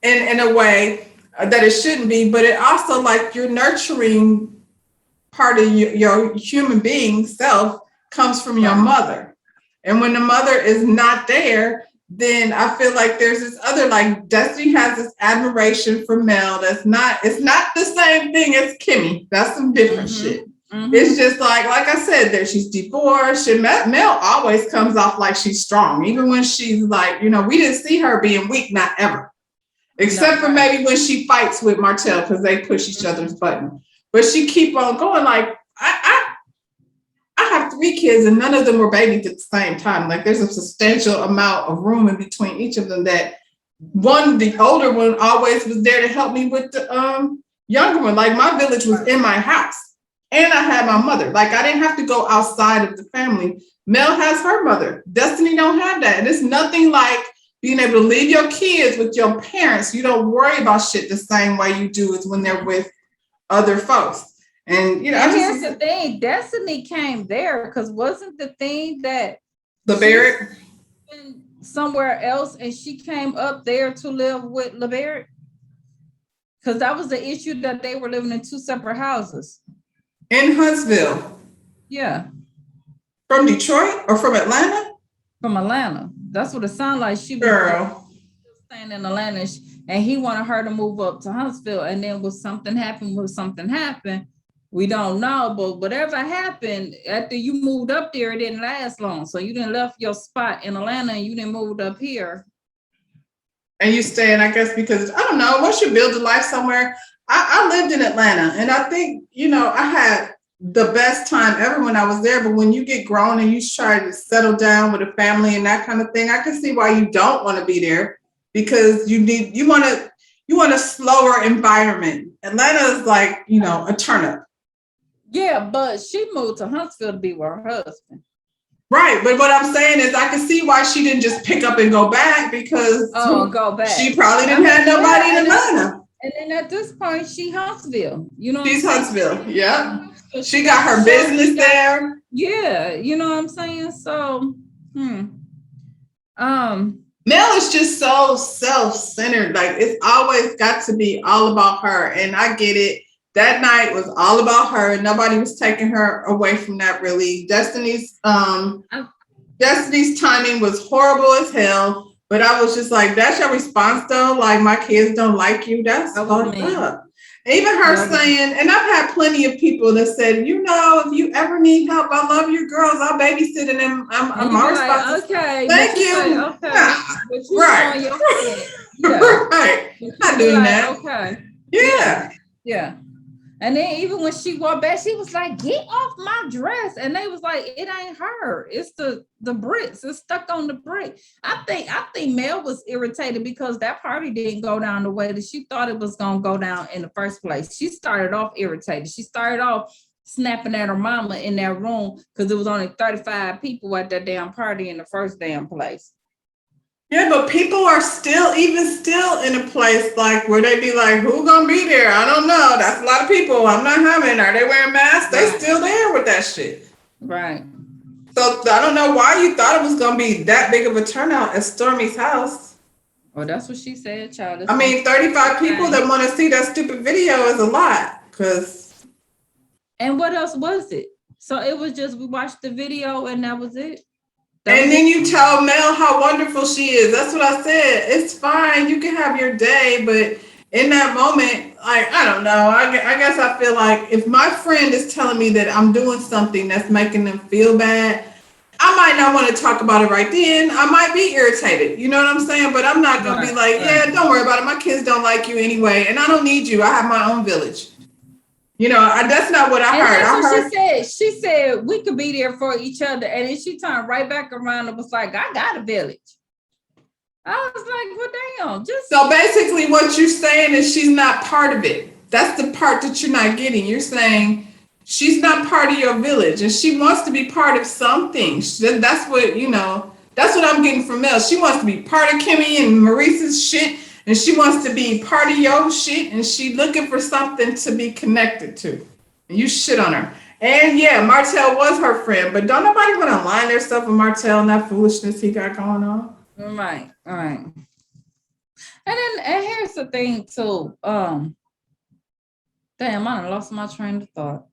In a way that it shouldn't be, but it also like your nurturing part of your human being self comes from your mother. And when the mother is not there, then I feel like there's this other, like Destiny has this admiration for Mel. It's not the same thing as Kimmy. That's some different shit. Mm-hmm. It's just like I said, there she's divorced. Mel always comes off like she's strong, even when she's like, we didn't see her being weak, not ever. Except for maybe when she fights with Martell because they push each other's button. But she keep on going. Like I have 3 kids and none of them were babies at the same time. Like there's a substantial amount of room in between each of them that the older one always was there to help me with the younger one. Like my village was in my house and I had my mother. Like I didn't have to go outside of the family. Mel has her mother. Destiny don't have that. And it's nothing like being able to leave your kids with your parents. You don't worry about shit the same way you do as when they're with other folks. And here's the thing, Destiny came there because wasn't the thing that LeBarrett somewhere else and she came up there to live with LeBarrett? Because that was the issue that they were living in 2 separate houses. In Hunstville. Yeah. From Detroit or from Atlanta? From Atlanta. That's what it sounded like. She girl. staying in Atlanta, and he wanted her to move up to Huntsville. And then when something happened, we don't know. But whatever happened, after you moved up there, it didn't last long. So you didn't left your spot in Atlanta and you didn't moved up here. And you staying, I guess, because I don't know, once you build a life somewhere, I lived in Atlanta, and I think, you know, I had the best time ever when I was there. But when you get grown and you try to settle down with a family and that kind of thing, I can see why you don't want to be there, because you want a slower environment. Atlanta is like, you know, a turnip. Yeah, but she moved to Huntsville to be with her husband. Right, but what I'm saying is I can see why she didn't just pick up and go back, because go back. She probably didn't have nobody in Atlanta. And then at this point, she Huntsville. You know, She's Huntsville. Yeah, she got her business there. Yeah, you know what I'm saying. So, Mel is just so self-centered. Like, it's always got to be all about her, and I get it. That night was all about her. Nobody was taking her away from that, really. Destiny's timing was horrible as hell. But I was just like, that's your response though? Like, my kids don't like you? That's fucked up. Even her saying, and I've had plenty of people that said, you know, if you ever need help, I love your girls. I'll babysit and I'm always like, okay. Thank you. Say, okay. Nah, right. Yeah. Right. Not doing that. Okay. Yeah. And then even when she walked back, she was like, get off my dress. And they was like, it ain't her. It's the bricks. It's stuck on the brick. I think Mel was irritated because that party didn't go down the way that she thought it was going to go down in the first place. She started off irritated. She started off snapping at her mama in that room because it was only 35 people at that damn party in the first damn place. Yeah, but people are still in a place like where they be like, who gonna be there? I don't know. That's a lot of people. I'm not having. Are they wearing masks? They still there with that shit. Right. So I don't know why you thought it was gonna be that big of a turnout at Stormy's house. Well, that's what she said, child. I mean, 35 people that want to see that stupid video is a lot. And what else was it? So it was just, we watched the video and that was it? And then you tell Mel how wonderful she is. That's what I said. It's fine. You can have your day. But in that moment, like, I don't know. I guess I feel like if my friend is telling me that I'm doing something that's making them feel bad, I might not want to talk about it right then. I might be irritated. You know what I'm saying? But I'm not going to be like, yeah, don't worry about it. My kids don't like you anyway. And I don't need you. I have my own village. You know, that's not what I heard. That's what she said. She said we could be there for each other. And then she turned right back around and was like, I got a village. I was like, well, damn. So basically what you're saying is she's not part of it. That's the part that you're not getting. You're saying she's not part of your village and she wants to be part of something. That's what, you know, that's what I'm getting from Mel. She wants to be part of Kimmy and Maurice's shit. And she wants to be part of your shit, and she looking for something to be connected to. And you shit on her. And yeah, Martell was her friend, but don't nobody want to align their stuff with Martell and that foolishness he got going on. Right. And here's the thing too. Damn, I done lost my train of thought.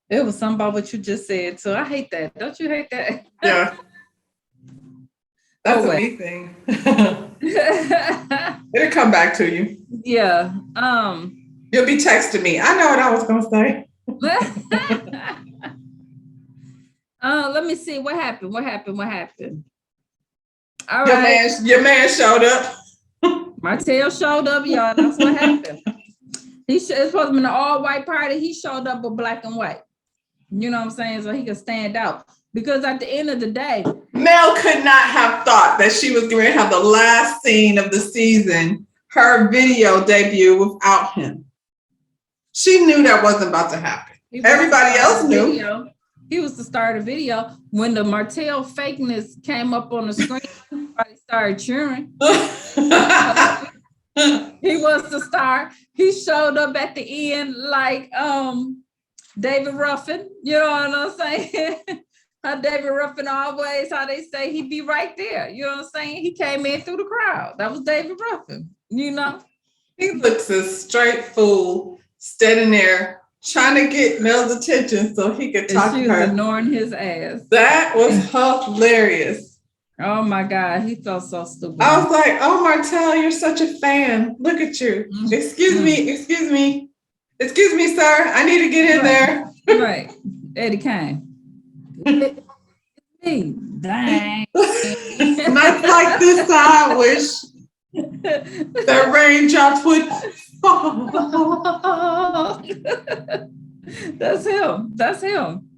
It was something about what you just said too. I hate that. Don't you hate that? Yeah. That's a me thing. It'll come back to you. Yeah. You'll be texting me. I know what I was gonna say. Let me see what happened. All your right. Your man showed up. Martell showed up, y'all. That's what happened. It's supposed to be an all-white party. He showed up with black and white. You know what I'm saying? So he could stand out. Because at the end of the day, Mel could not have thought that she was going to have the last scene of the season, her video debut without him. She knew that wasn't about to happen. Everybody else knew. He was the star of the video. When the Martell fakeness came up on the screen, everybody started cheering. He was the star. He showed up at the end like David Ruffin. You know what I'm saying? How David Ruffin always, how they say he'd be right there. You know what I'm saying? He came in through the crowd. That was David Ruffin, you know? He looks a straight fool standing there trying to get Mel's attention so he could talk to her. She was ignoring his ass. That was hilarious. Oh my God, he felt so stupid. I was like, oh, Martell, you're such a fan. Look at you. Excuse me, sir. I need to get in there. Right. Eddie Kane. Hey, dang. Nights like this, I wish the raindrops would fall. That's him. That's him.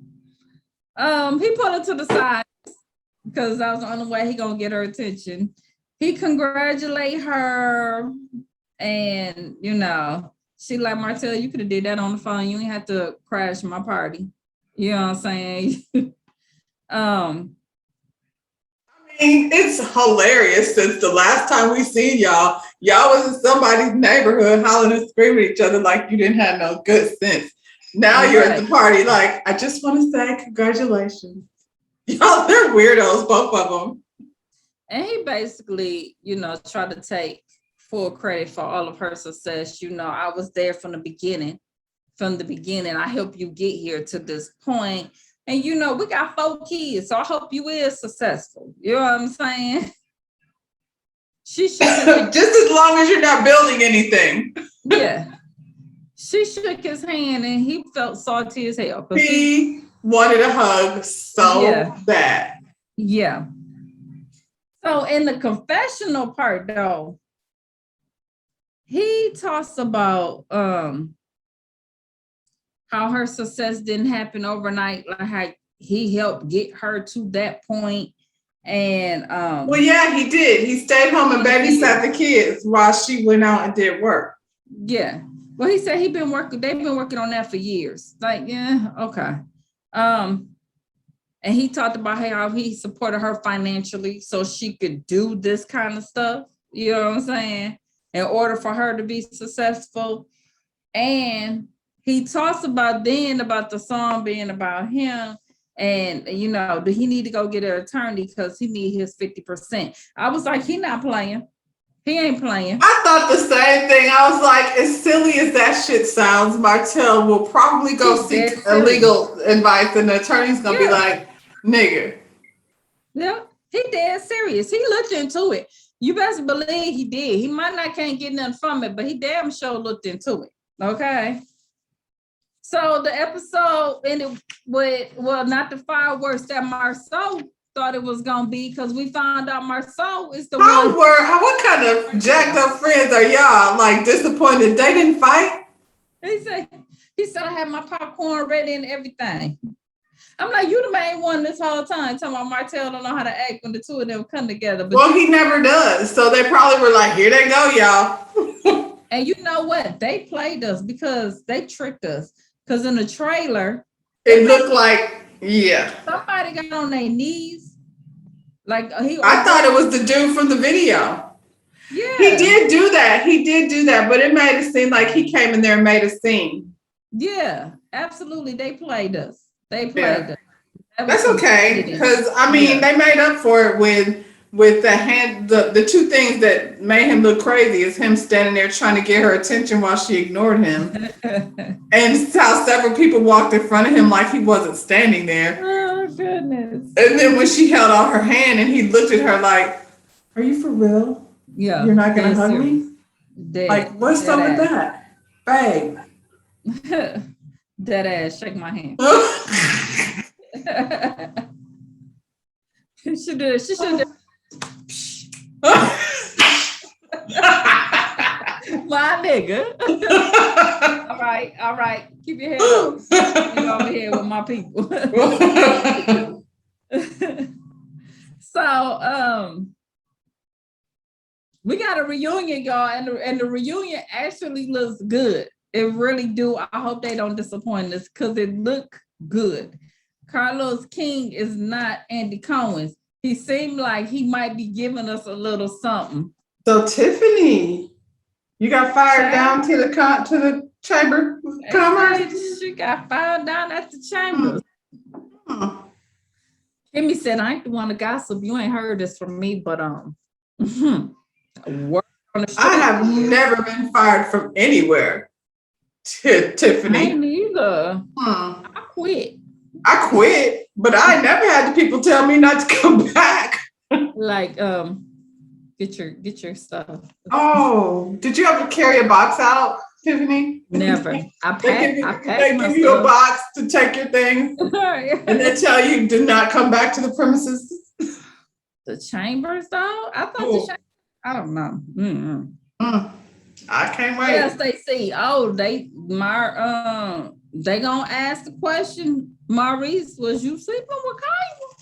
He put her to the side because that was the only way he gonna get her attention. He congratulate her, and she like, Martell, you could have did that on the phone. You ain't have to crash my party. You know what I'm saying? It's hilarious since the last time we seen y'all was in somebody's neighborhood hollering and screaming at each other like you didn't have no good sense. Now you're at the party like, I just want to say congratulations. Y'all, they're weirdos, both of them. And he basically, tried to take full credit for all of her success. I was there from the beginning. I helped you get here to this point. And we got 4 kids, so I hope you is successful. You know what I'm saying? She shook just as long as you're not building anything. Yeah. She shook his hand and he felt salty as hell. He wanted a hug so bad. Yeah. So in the confessional part though, he talks about how her success didn't happen overnight, like how he helped get her to that point. And well, yeah, he did. He stayed home and babysat the kids while she went out and did work. Yeah. Well, he said they've been working on that for years. Like, yeah, okay. And he talked about how he supported her financially so she could do this kind of stuff. You know what I'm saying? In order for her to be successful. And he talks about the song being about him. And, do he need to go get an attorney because he need his 50%? I was like, he not playing. He ain't playing. I thought the same thing. I was like, as silly as that shit sounds, Martell will probably go seek legal advice and the attorney's going to be like, nigga. Yeah, he dead serious. He looked into it. You best believe he did. He might not can't get nothing from it, but he damn sure looked into it. Okay. So the episode ended with, not the fireworks that Marceau thought it was gonna be, because we found out Marceau is the one. What kind of jacked up friends are y'all? Like disappointed they didn't fight? He said I had my popcorn ready and everything. I'm like, you the main one this whole time talking about Martell don't know how to act when the two of them come together. But he never does. So they probably were like, here they go, y'all. And you know what? They played us because they tricked us. Because in the trailer, it looked like, somebody got on their knees. Like I thought it was the dude from the video. Yeah. He did do that, but it made it seem like he came in there and made a scene. Yeah, absolutely. They played us. Us. That's okay. Because they made up for it with the two things that made him look crazy is him standing there trying to get her attention while she ignored him. And how several people walked in front of him like he wasn't standing there. Oh, goodness. And then when she held out her hand and he looked at her like, are you for real? Yeah. You're not going to hug me? Like, what's up with that? Babe. Dead ass, shake my hand. She should have. My nigga. All right. Keep your head up. You over here with my people. So we got a reunion, y'all, and the reunion actually looks good. It really do. I hope they don't disappoint us because it look good. Carlos King is not Andy Cohen's. He seemed like he might be giving us a little something. So Tiffany, you got fired down to the chamber of commerce? She got fired down at the chamber. Kimmy said, I ain't the one to gossip. You ain't heard this from me, but work on the show. I have never been fired from anywhere. Tiffany. I ain't either. I quit, but I never had the people tell me not to come back. Like, get your stuff. Oh, did you ever carry a box out, Tiffany? Never. I They packed my give you a stuff. box to take your things, and they tell you do not come back to the premises. The chambers, though. I thought Oh. the chamber. I don't know. Mm-mm. I can't wait. Yes, they see. Oh, they gonna ask the question. Maurice, was you sleeping with Kyle?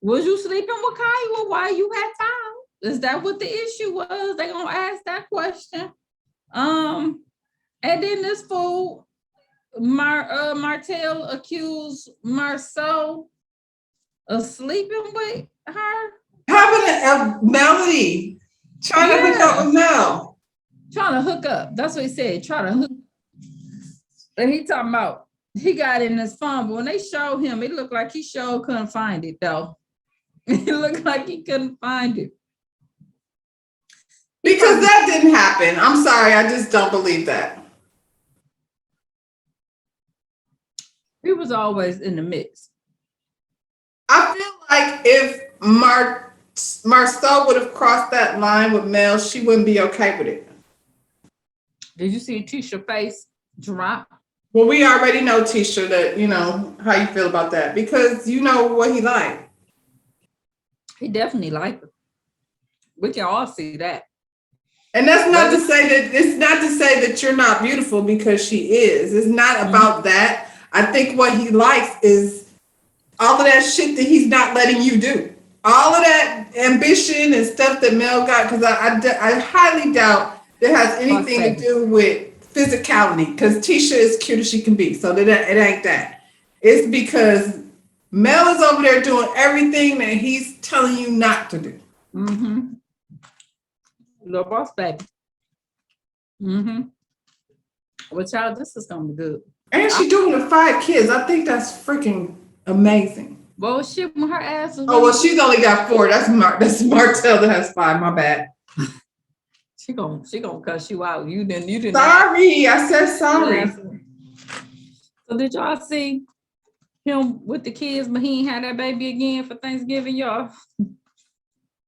Was you sleeping with Kyle while you had time? Is that what the issue was? They gonna ask that question. And then this fool, Martell accused Marceau of sleeping with her. Having a Melody trying to hook up with Mel. Trying to hook up. That's what he said. Trying to hook. And he talking about he got in his phone, but when they showed him, it looked like he sure couldn't find it though. It looked like he couldn't find it. Because that didn't happen. I'm sorry, I just don't believe that. He was always in the mix. I feel like if Marcel would have crossed that line with Mel, she wouldn't be okay with it. Did you see Tisha's face drop? Well, we already know, Tisha, that you know how you feel about that because you know what he like. He definitely liked her. We can all see that. And that's not to say that it's not to say that you're not beautiful because she is. It's not about that. I think what he likes is all of that shit that he's not letting you do. All of that ambition and stuff that Mel got, because I highly doubt that has anything to do with physicality, because Tisha is cute as she can be. So that it ain't that. It's because Mel is over there doing everything that he's telling you not to do. Mm-hmm. Little boss baby. Mm-hmm. Well, child, this is gonna be good. And she doing the 5 kids. I think that's freaking amazing. Well, shit, when her ass was. Oh well, she's only got 4. That's Martell that has 5. My bad. She gonna cuss you out. You didn't. Sorry, I said sorry. So did y'all see him with the kids, but he ain't had that baby again for Thanksgiving, y'all?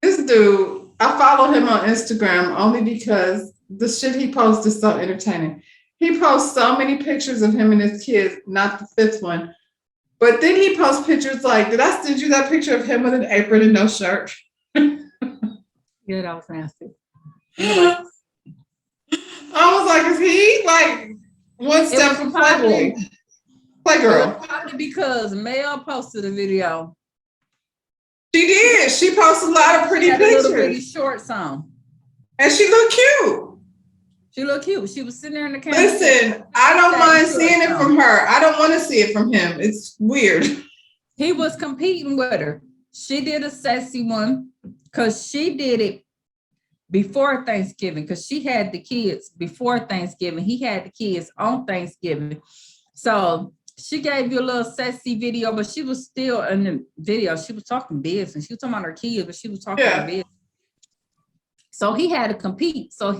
This dude, I follow him on Instagram only because the shit he posts is so entertaining. He posts so many pictures of him and his kids, not the 5th one. But then he posts pictures like, did I send you that picture of him with an apron and no shirt? Yeah, that was nasty. I was like, is he like one step from Playgirl? Probably because Mel posted a video. She did. She posted a lot of pretty pictures. A little bitty shorts on. And she looked cute. She looked cute. She was sitting there in the camera. Listen, I don't mind seeing it from her. I don't want to see it from him. It's weird. He was competing with her. She did a sexy one because she did it before Thanksgiving because she had the kids before Thanksgiving. He had the kids on Thanksgiving. So she gave you a little sexy video, but she was still in the video. She was talking business. She was talking about her kids, but she was talking about business. So he had to compete. So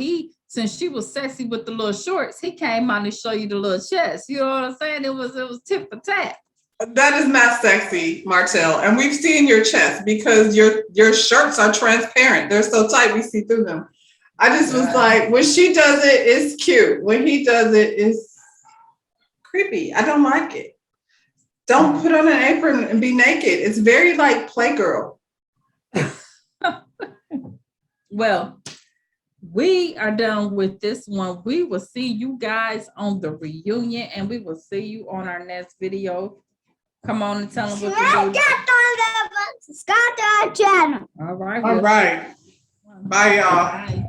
since she was sexy with the little shorts, he came out to show you the little chest. You know what I'm saying? It was tit for tat. That is not sexy, Martell. And we've seen your chest because your shirts are transparent. They're so tight we see through them. I just was like, when she does it, it's cute. When he does it, it's creepy. I don't like it. Don't put on an apron and be naked. It's very like Playgirl. Well, we are done with this one. We will see you guys on the reunion and we will see you on our next video. Come on and tell them what to do. Subscribe to our channel. All right. All right. Bye, y'all. Bye.